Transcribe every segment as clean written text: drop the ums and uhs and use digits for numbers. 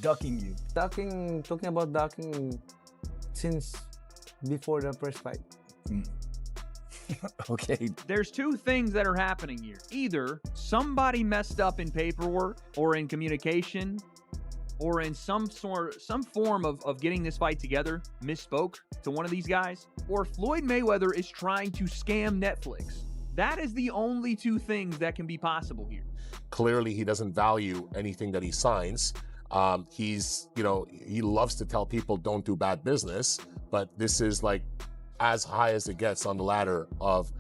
ducking you? Talking about ducking since before the first fight. Okay. There's two things that are happening here. Either somebody messed up in paperwork or in communication or in some form of getting this fight together, misspoke to one of these guys, or Floyd Mayweather is trying to scam Netflix. That is the only two things that can be possible here. Clearly, he doesn't value anything that he signs. He loves to tell people don't do bad business, but this is like as high as it gets on the ladder of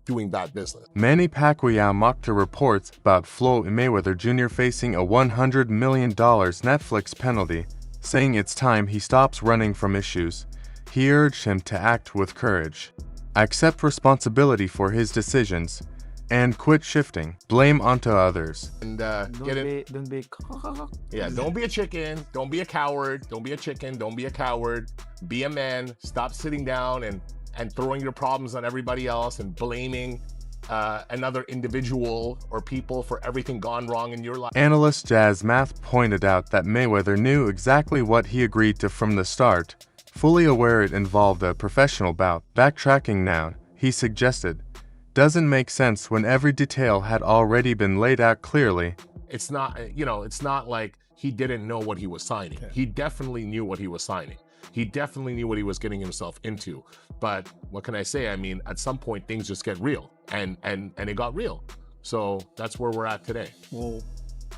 doing bad business. Manny Pacquiao mocked the reports about Floyd Mayweather Jr. facing a $100 million Netflix penalty, saying it's time he stops running from issues. He urged him to act with courage, accept responsibility for his decisions, and quit shifting blame onto others. And Don't be Yeah, don't be a chicken. Don't be a coward. Don't be a chicken. Don't be a coward. Be a man. Stop sitting down and throwing your problems on everybody else and blaming another individual or people for everything gone wrong in your life. Analyst Jazz Math pointed out that Mayweather knew exactly what he agreed to from the start, fully aware it involved a professional bout. Backtracking now, he suggested, doesn't make sense when every detail had already been laid out clearly. It's not like he didn't know what he was signing. Okay. He definitely knew what he was signing. He definitely knew what he was getting himself into. But what can I say? I mean, at some point things just get real, and it got real. So that's where we're at today. Well,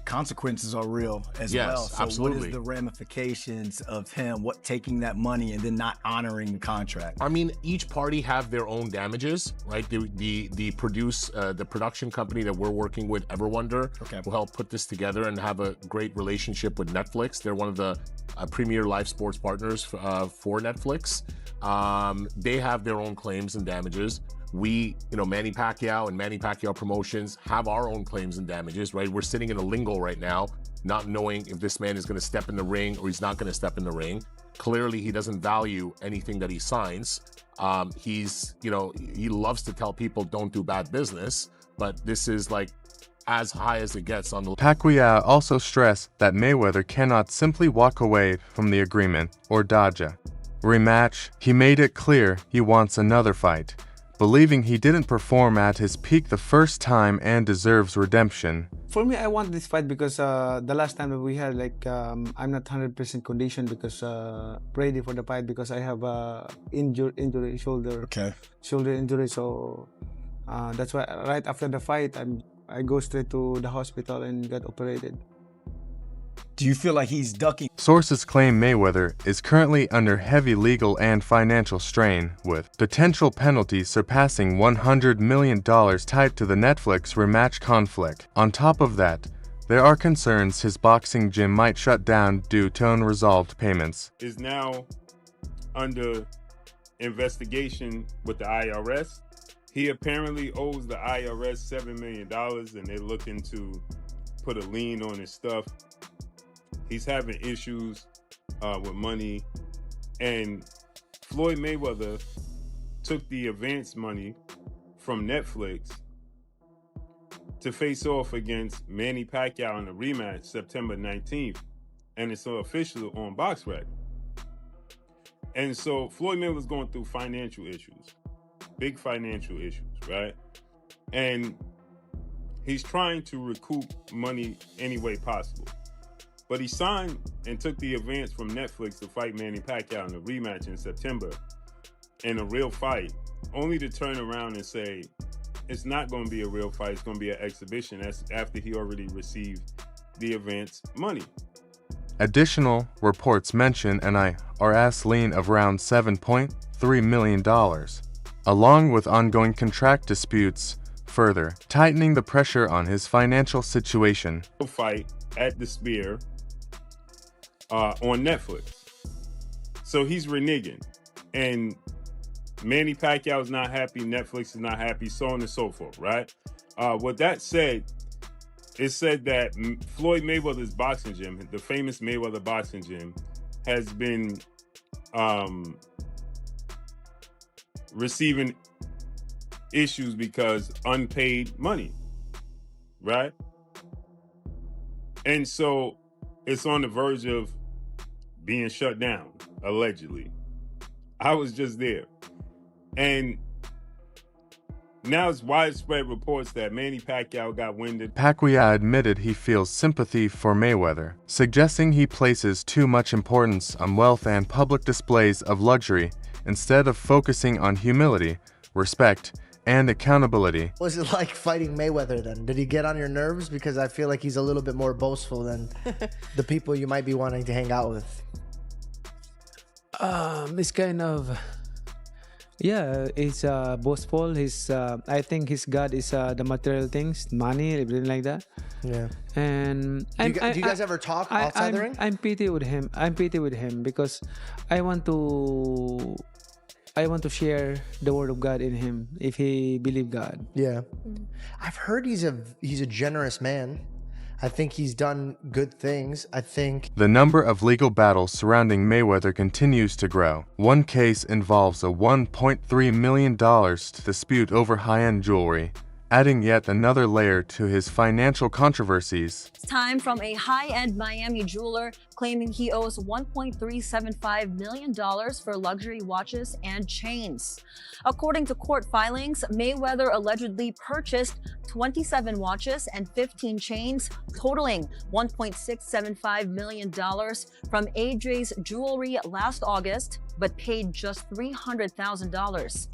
consequences are real as Yes, well. So absolutely. what is the ramifications of him taking that money and then not honoring the contract? I mean, each party have their own damages, right? The production company that we're working with, Everwonder, Okay. will help put this together and have a great relationship with Netflix. They're one of the premier live sports partners for Netflix. They have their own claims and damages. We, Manny Pacquiao and Manny Pacquiao Promotions have our own claims and damages, right? We're sitting in a lingo right now, not knowing if this man is going to step in the ring or he's not going to step in the ring. Clearly, he doesn't value anything that he signs. He loves to tell people don't do bad business, but this is like as high as it gets on the... Pacquiao also stressed that Mayweather cannot simply walk away from the agreement or dodge a rematch. He made it clear he wants another fight, believing he didn't perform at his peak the first time and deserves redemption. For me, I want this fight because the last time that we had, I'm not 100% conditioned because ready for the fight because I have injury, shoulder injury. So that's why right after the fight, I go straight to the hospital and get operated. Do you feel like he's ducking? Sources claim Mayweather is currently under heavy legal and financial strain, with potential penalties surpassing $100 million tied to the Netflix rematch conflict. On top of that, there are concerns his boxing gym might shut down due to unresolved payments. Is now under investigation with the IRS. He apparently owes the IRS $7 million and they're looking to put a lien on his stuff. He's having issues with money, and Floyd Mayweather took the advance money from Netflix to face off against Manny Pacquiao in a rematch September 19th, and it's official on BoxRec. And so Floyd Mayweather's going through financial issues, big financial issues, right? And he's trying to recoup money any way possible. But he signed and took the advance from Netflix to fight Manny Pacquiao in a rematch in September, in a real fight, only to turn around and say, it's not going to be a real fight, it's going to be an exhibition. That's after he already received the advance money. Additional reports mention an IRS lien of around $7.3 million, along with ongoing contract disputes, further tightening the pressure on his financial situation. Fight at the Spear on Netflix. So he's reneging. And Manny Pacquiao is not happy, Netflix is not happy, so on and so forth, right? With that said, it said that Floyd Mayweather's boxing gym, the famous Mayweather boxing gym, has been receiving issues because unpaid money, right? And so it's on the verge of being shut down, allegedly. I was just there. And now it's widespread reports that Manny Pacquiao got winded. Pacquiao admitted he feels sympathy for Mayweather, suggesting he places too much importance on wealth and public displays of luxury instead of focusing on humility, respect, and accountability. What was it like fighting Mayweather then? Did he get on your nerves? Because I feel like he's a little bit more boastful than the people you might be wanting to hang out with. It's kind of, yeah, it's boastful. He's, I think his God is the material things, money, everything like that. Yeah. And Do you guys ever talk outside the ring? I'm pity with him. I'm pity with him because I want to share the word of God in him if he believe God. Yeah. I've heard he's a generous man. I think he's done good things. I think the number of legal battles surrounding Mayweather continues to grow. One case involves a $1.3 million dispute over high-end jewelry, adding yet another layer to his financial controversies. It's time from a high-end Miami jeweler claiming he owes $1.375 million for luxury watches and chains. According to court filings, Mayweather allegedly purchased 27 watches and 15 chains, totaling $1.675 million from AJ's Jewelry last August, but paid just $300,000.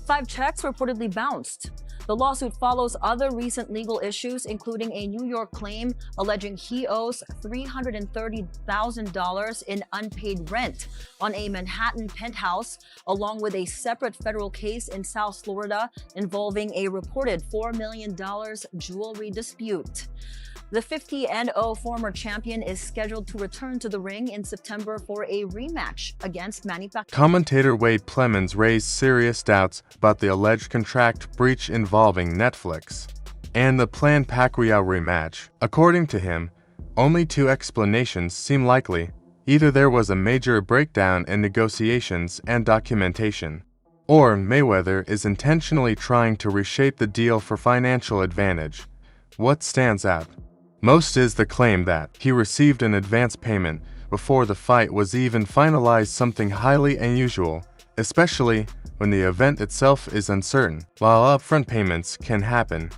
5 checks reportedly bounced. The lawsuit follows other recent legal issues, including a New York claim alleging he owes $330,000 in unpaid rent on a Manhattan penthouse, along with a separate federal case in South Florida involving a reported $4 million jewelry dispute. The 50-0 former champion is scheduled to return to the ring in September for a rematch against Manny Pacquiao. Commentator Wade Clemens raised serious doubts about the alleged contract breach involving Netflix and the planned Pacquiao rematch. According to him, only 2 explanations seem likely. Either there was a major breakdown in negotiations and documentation, or Mayweather is intentionally trying to reshape the deal for financial advantage. What stands out most is the claim that he received an advance payment before the fight was even finalized, something highly unusual, especially when the event itself is uncertain. While upfront payments can happen,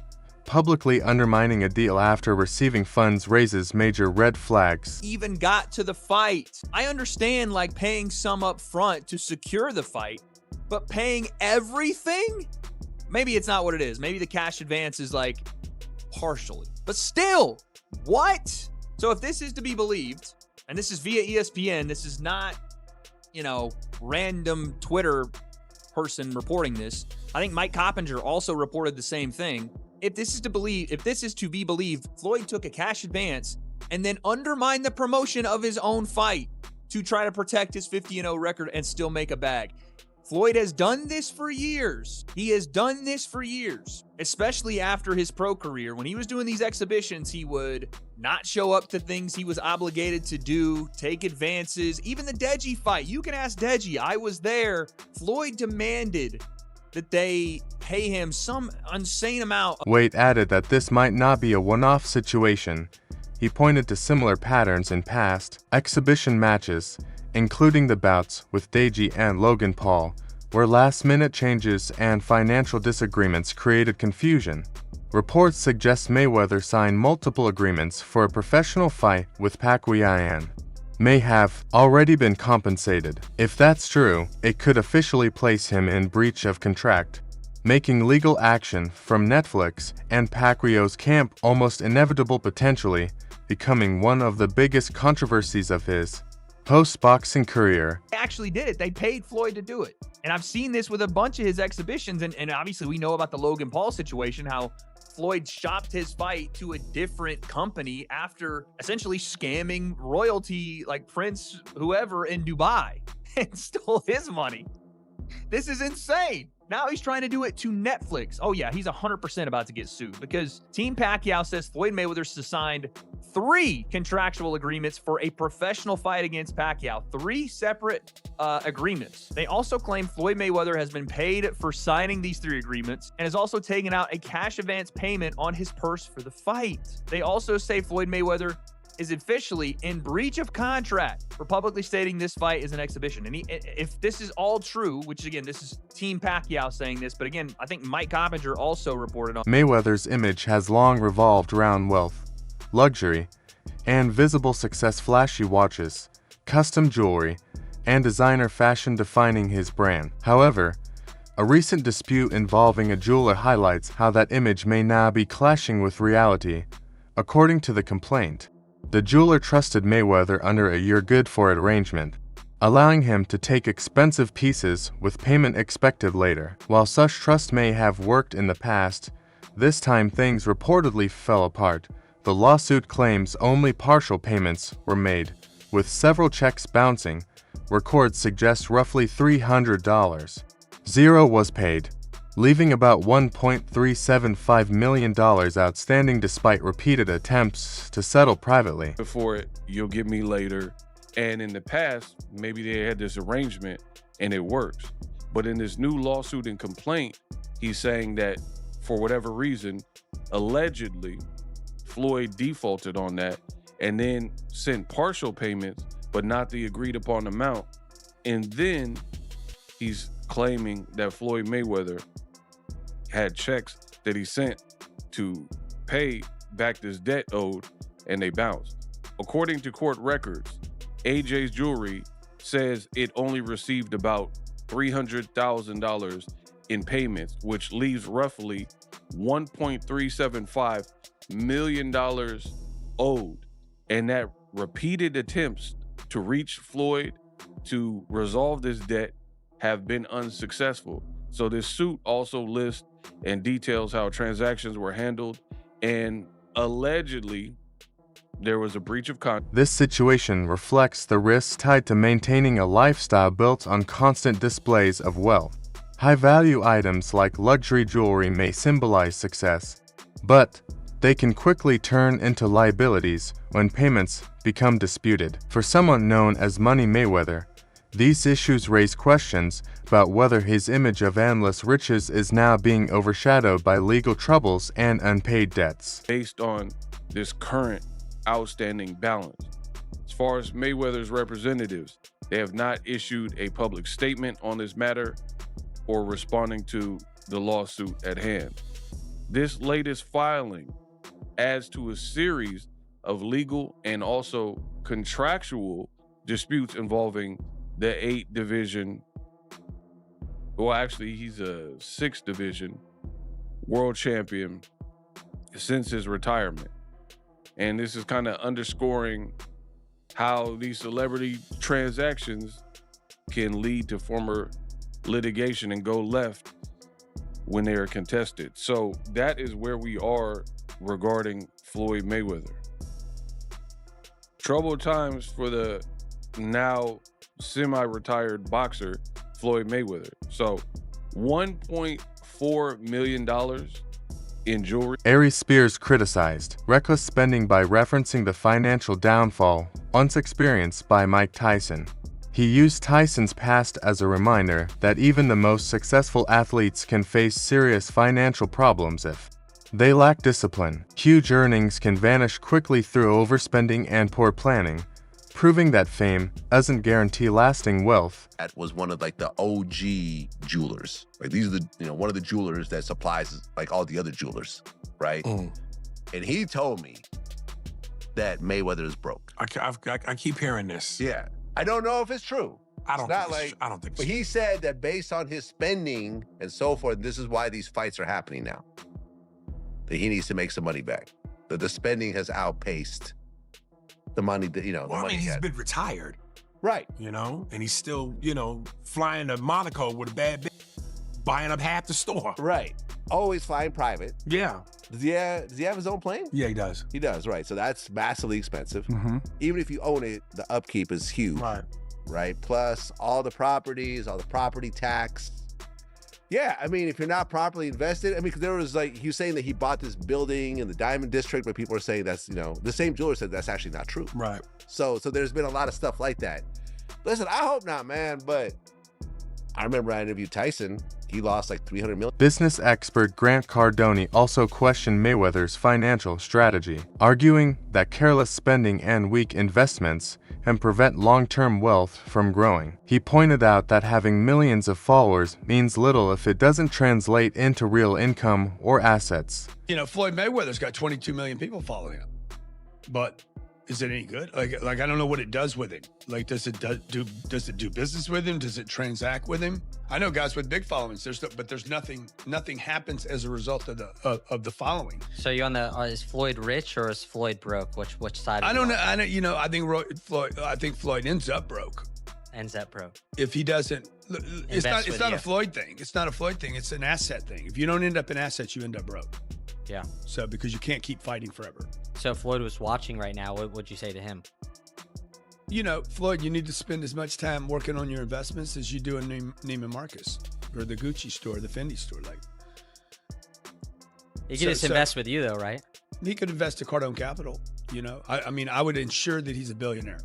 publicly undermining a deal after receiving funds raises major red flags. Even got to the fight. I understand like paying some up front to secure the fight, but paying everything? Maybe it's not what it is. Maybe the cash advance is like partially, but still, what? So if this is to be believed, and this is via ESPN, this is not, random Twitter person reporting this. I think Mike Coppinger also reported the same thing. If this is to be believed, Floyd took a cash advance and then undermined the promotion of his own fight to try to protect his 50-0 record and still make a bag. Floyd has done this for years. He has done this for years, especially after his pro career. When he was doing these exhibitions, he would not show up to things he was obligated to do, take advances. Even the Deji fight, you can ask Deji, I was there. Floyd demanded that they pay him some insane amount. Wade added that this might not be a one-off situation. He pointed to similar patterns in past exhibition matches, including the bouts with Deji and Logan Paul, where last-minute changes and financial disagreements created confusion. Reports suggest Mayweather signed multiple agreements for a professional fight with Pacquiao and may have already been compensated. If that's true, it could officially place him in breach of contract, making legal action from Netflix and Pacquiao's camp almost inevitable, potentially becoming one of the biggest controversies of his post-boxing career. They actually did it. They paid Floyd to do it. And I've seen this with a bunch of his exhibitions. And obviously we know about the Logan Paul situation, how Floyd shopped his fight to a different company after essentially scamming royalty like Prince whoever in Dubai and stole his money. This is insane. Now he's trying to do it to Netflix. Oh yeah, he's 100% about to get sued because Team Pacquiao says Floyd Mayweather signed 3 contractual agreements for a professional fight against Pacquiao. 3 separate agreements. They also claim Floyd Mayweather has been paid for signing these 3 agreements and has also taken out a cash advance payment on his purse for the fight. They also say Floyd Mayweather is officially in breach of contract for publicly stating this fight is an exhibition. And if this is all true, which again, this is Team Pacquiao saying this, but again, I think Mike Coppinger also reported on Mayweather's image has long revolved around wealth, luxury, and visible success. Flashy watches, custom jewelry, and designer fashion defining his brand. However, a recent dispute involving a jeweler highlights how that image may now be clashing with reality. According to the complaint, the jeweler trusted Mayweather under a "you're good for it" arrangement, allowing him to take expensive pieces with payment expected later. While such trust may have worked in the past, this time things reportedly fell apart. The lawsuit claims only partial payments were made, with several checks bouncing. Records suggest roughly $300. Zero was paid, leaving about $1.375 million outstanding despite repeated attempts to settle privately. For it, you'll get me later. And in the past, maybe they had this arrangement and it works. But in this new lawsuit and complaint, he's saying that for whatever reason, allegedly, Floyd defaulted on that and then sent partial payments, but not the agreed upon amount. And then he's claiming that Floyd Mayweather had checks that he sent to pay back this debt owed, and they bounced. According to court records, AJ's Jewelry says it only received about $300,000 in payments, which leaves roughly $1.375 million owed. And that repeated attempts to reach Floyd to resolve this debt have been unsuccessful. So this suit also lists and details how transactions were handled, and allegedly there was a breach of contract. This situation reflects the risks tied to maintaining a lifestyle built on constant displays of wealth. High-value items like luxury jewelry may symbolize success, but they can quickly turn into liabilities when payments become disputed. For someone known as Money Mayweather, these issues raise questions about whether his image of endless riches is now being overshadowed by legal troubles and unpaid debts. Based on this current outstanding balance. As far as Mayweather's representatives, they have not issued a public statement on this matter or responding to the lawsuit at hand. This latest filing adds to a series of legal and also contractual disputes involving the 8th division, well, actually, he's a 6th division world champion since his retirement. And this is kind of underscoring how these celebrity transactions can lead to former litigation and go left when they are contested. So that is where we are regarding Floyd Mayweather. Troubled times for the now semi-retired boxer Floyd Mayweather. So $1.4 million in jewelry. Ari Spears criticized reckless spending by referencing the financial downfall once experienced by Mike Tyson. He used Tyson's past as a reminder that even the most successful athletes can face serious financial problems if they lack discipline. Huge earnings can vanish quickly through overspending and poor planning, proving that fame doesn't guarantee lasting wealth. That was one of like the OG jewelers. Like these are the, one of the jewelers that supplies like all the other jewelers, right? And he told me that Mayweather is broke. I keep hearing this. Yeah. I don't know if it's true. I don't think But so. he said that based on his spending and so forth, this is why these fights are happening now. That he needs to make some money back. That the spending has outpaced the money that, the Well, I money mean, he he's had. been retired, Right. and he's still, flying to Monaco with a bad bitch, buying up half the store. Right. Always flying private. Yeah. Does he have his own plane? Yeah, he does. He does, right. So that's massively expensive. Mm-hmm. Even if you own it, the upkeep is huge. Right. Plus all the properties, all the property tax. Yeah, I mean, if you're not properly invested, because there was he was saying that he bought this building in the Diamond District, but people are saying that's, the same jeweler said that's actually not true. Right. So there's been a lot of stuff like that. Listen, I hope not, man, but I remember I interviewed Tyson he lost like $300 million. Business expert Grant Cardone also questioned Mayweather's financial strategy, arguing that careless spending and weak investments can prevent long-term wealth from growing. He pointed out that having millions of followers means little if it doesn't translate into real income or assets. You know, Floyd Mayweather's got 22 million people following him, but is it any good? Like I don't know what it does with him. Like, does it do business with him? Does it transact with him? I know guys with big followings. But there's nothing happens as a result of the following. So you on the is Floyd rich or is Floyd broke? Which side? I don't know. I don't. You know, I think Floyd ends up broke. Ends up broke. If he doesn't, it's not a Floyd thing. It's not a Floyd thing. It's an asset thing. If you don't end up in assets, you end up broke. Yeah. So because you can't keep fighting forever. So if Floyd was watching right now, what would you say to him? You know, Floyd, you need to spend as much time working on your investments as you do in Neiman Marcus or the Gucci store, the Fendi store. Like, he could just invest with you, though, right? He could invest to Cardone Capital. You know, I mean, I would ensure that he's a billionaire.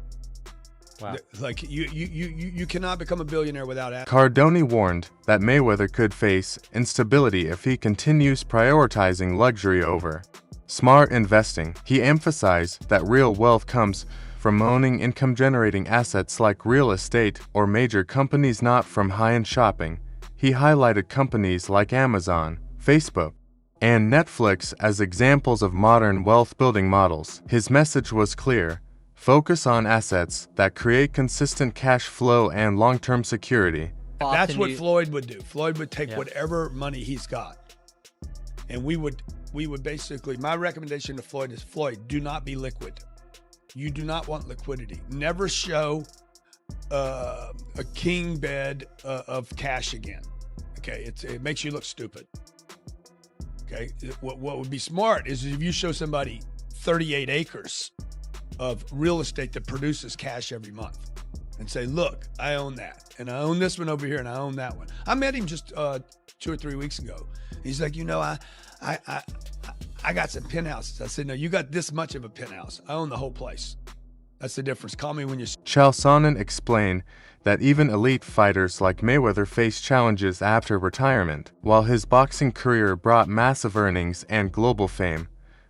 Wow. Like you cannot become a billionaire without assets. Cardone warned that Mayweather could face instability if he continues prioritizing luxury over smart investing. He emphasized that real wealth comes from owning income-generating assets like real estate or major companies, not from high-end shopping. He highlighted companies like Amazon, Facebook, and Netflix as examples of modern wealth-building models. His message was clear: focus on assets that create consistent cash flow and long-term security. That's what Floyd would do. Floyd would take whatever money he's got, and we would basically, my recommendation to Floyd is, Floyd, do not be liquid. You do not want liquidity. Never show a king bed of cash again. Okay, it makes you look stupid. Okay, what would be smart is if you show somebody 38 acres of real estate that produces cash every month and say, look, I own that, and I own this one over here, and I own that one. I met him just 2 or 3 weeks ago. He's like, you know, I got some penthouses. I said, no, you got this much of a penthouse. I own the whole place. That's the difference. Call me when you're... Chael Sonnen explained that even elite fighters like Mayweather face challenges after retirement. While his boxing career brought massive earnings and global fame,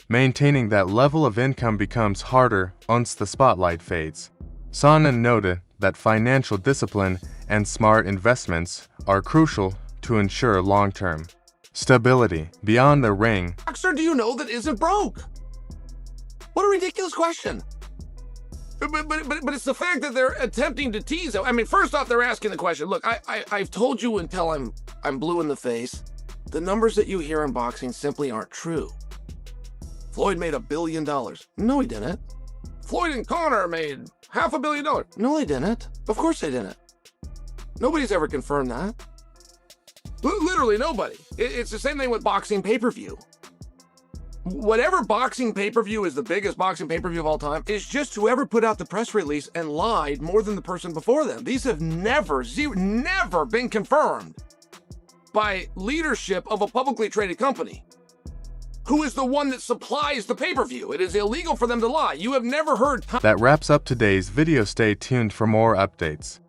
maintaining that level of income becomes harder once the spotlight fades. Sonnen noted that financial discipline and smart investments are crucial to ensure long-term stability beyond the ring. Boxer, do you know that isn't broke? What a ridiculous question. But it's the fact that they're attempting to tease him. I mean, first off, they're asking the question. Look, I've told you until I'm blue in the face. The numbers that you hear in boxing simply aren't true. Floyd made $1 billion. No, he didn't. Floyd and Conor made $500 million. No, they didn't. Of course they didn't. Nobody's ever confirmed that. Literally nobody. It's the same thing with boxing pay-per-view. Whatever boxing pay-per-view is the biggest boxing pay-per-view of all time is just whoever put out the press release and lied more than the person before them. These have never been confirmed by leadership of a publicly traded company, who is the one that supplies the pay-per-view. It is illegal for them to lie. You have never heard... That wraps up today's video. Stay tuned for more updates.